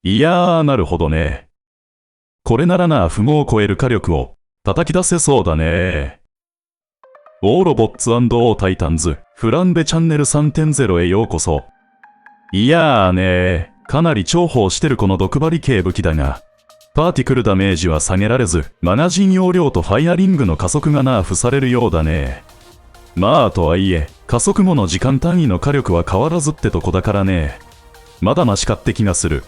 いやー、なるほどね。これならな、符号を超える火力を叩き出せそうだね。オーロボッツ&タイタンズ、フランベチャンネル 3.0 へようこそ。いやーねー、かなり重宝してるこの毒針系武器だが、パーティクルダメージは下げられず、マガジン容量とファイアリングの加速がナーフされるようだね。まあとはいえ、加速後の時間単位の火力は変わらずってとこだからね。まだマシかって気がする。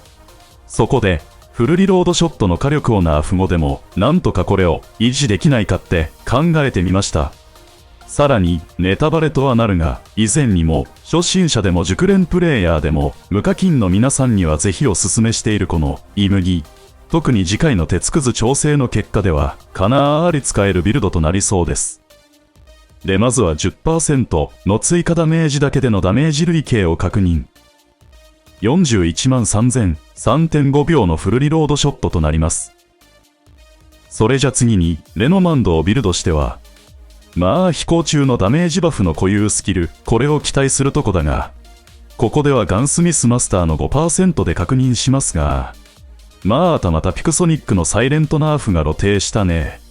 そこで、フルリロードショットの火力をナーフ後でも、なんとかこれを維持できないかって考えてみました。さらに、ネタバレとはなるが、以前にも、初心者でも熟練プレイヤーでも、無課金の皆さんにはぜひおすすめしているこの、イムギ。特に次回の鉄くず調整の結果では、かなり使えるビルドとなりそうです。で、まずは 10% の追加ダメージだけでのダメージ累計を確認。41万3000、3.5 秒のフルリロードショットとなります。それじゃ次に、レノマンドをビルドしては、まあ飛行中のダメージバフの固有スキル、これを期待するとこだが、ここではガンスミスマスターの 5% で確認しますが、またピクソニックのサイレントナーフが露呈したね。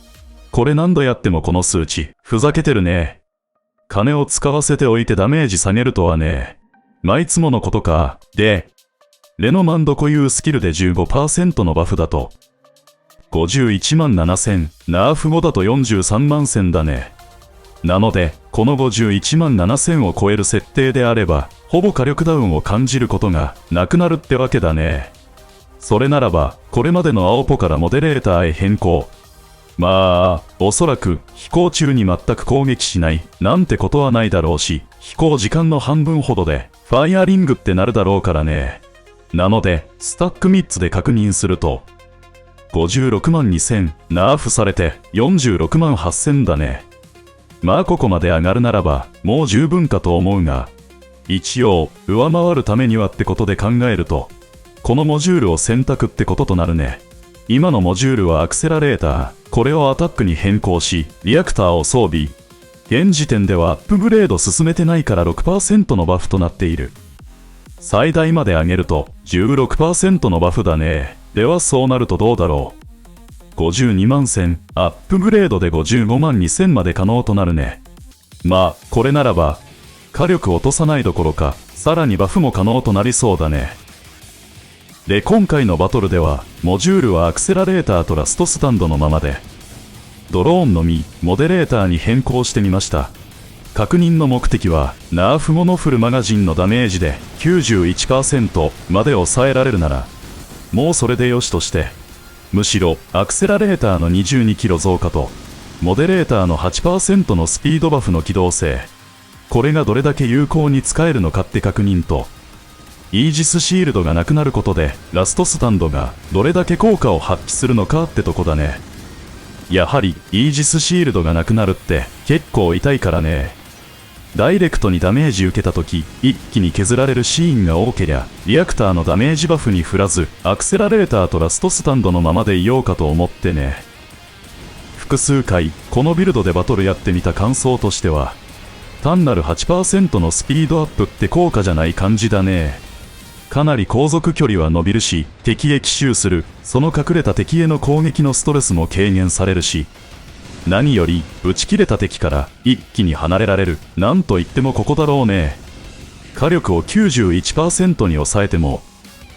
これ何度やってもこの数値、ふざけてるね。金を使わせておいてダメージ下げるとはね。いつものことか。で、レノマンド固有スキルで 15% のバフだと、51万7000、ナーフ後だと43万1000だね。なので、この51万7000を超える設定であれば、ほぼ火力ダウンを感じることがなくなるってわけだね。それならば、これまでの青ポからモデレーターへ変更。まあ、おそらく飛行中に全く攻撃しないなんてことはないだろうし、飛行時間の半分ほどでファイアリングってなるだろうからね。なので、スタック3つで確認すると、56万2000、ナーフされて46万8000だね。まあここまで上がるならば、もう十分かと思うが、一応、上回るためにはってことで考えると、このモジュールを選択ってこととなるね。今のモジュールはアクセラレーター、これをアタックに変更し、リアクターを装備。現時点ではアップグレード進めてないから 6% のバフとなっている。最大まで上げると 16% のバフだね。ではそうなるとどうだろう。52万1000、アップグレードで55万2000まで可能となるね。まあ、これならば、火力落とさないどころか、さらにバフも可能となりそうだね。で、今回のバトルでは、モジュールはアクセラレーターとラストスタンドのままで、ドローンのみ、モデレーターに変更してみました。確認の目的は、ナーフ後のフルマガジンのダメージで 91% まで抑えられるなら、もうそれでよしとして、むしろアクセラレーターの22キロ増加と、モデレーターの 8% のスピードバフの機動性、これがどれだけ有効に使えるのかって確認と、イージスシールドがなくなることでラストスタンドがどれだけ効果を発揮するのかってとこだね。やはりイージスシールドがなくなるって結構痛いからね。ダイレクトにダメージ受けた時一気に削られるシーンが多けりゃリアクターのダメージバフに振らずアクセラレーターとラストスタンドのままでいようかと思ってね。複数回このビルドでバトルやってみた感想としては単なる 8% のスピードアップって効果じゃない感じだね。かなり航続距離は伸びるし、敵へ奇襲する、その隠れた敵への攻撃のストレスも軽減されるし、何より、打ち切れた敵から一気に離れられる、なんといってもここだろうね。火力を 91% に抑えても、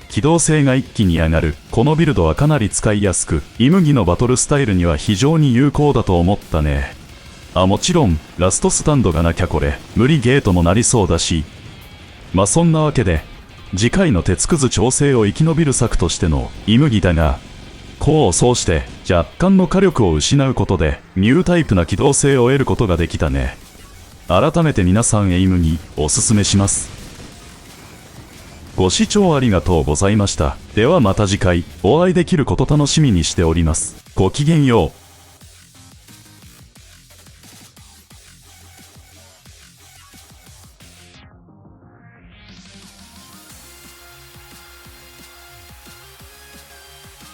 機動性が一気に上がる、このビルドはかなり使いやすく、イムギのバトルスタイルには非常に有効だと思ったね。もちろん、ラストスタンドがなきゃこれ、無理ゲートもなりそうだし、そんなわけで、次回の鉄くず調整を生き延びる策としてのイムギだが、功を奏して若干の火力を失うことでニュータイプな機動性を得ることができたね。改めて皆さんへイムギおすすめします。ご視聴ありがとうございました。ではまた次回お会いできること楽しみにしております。ごきげんよう。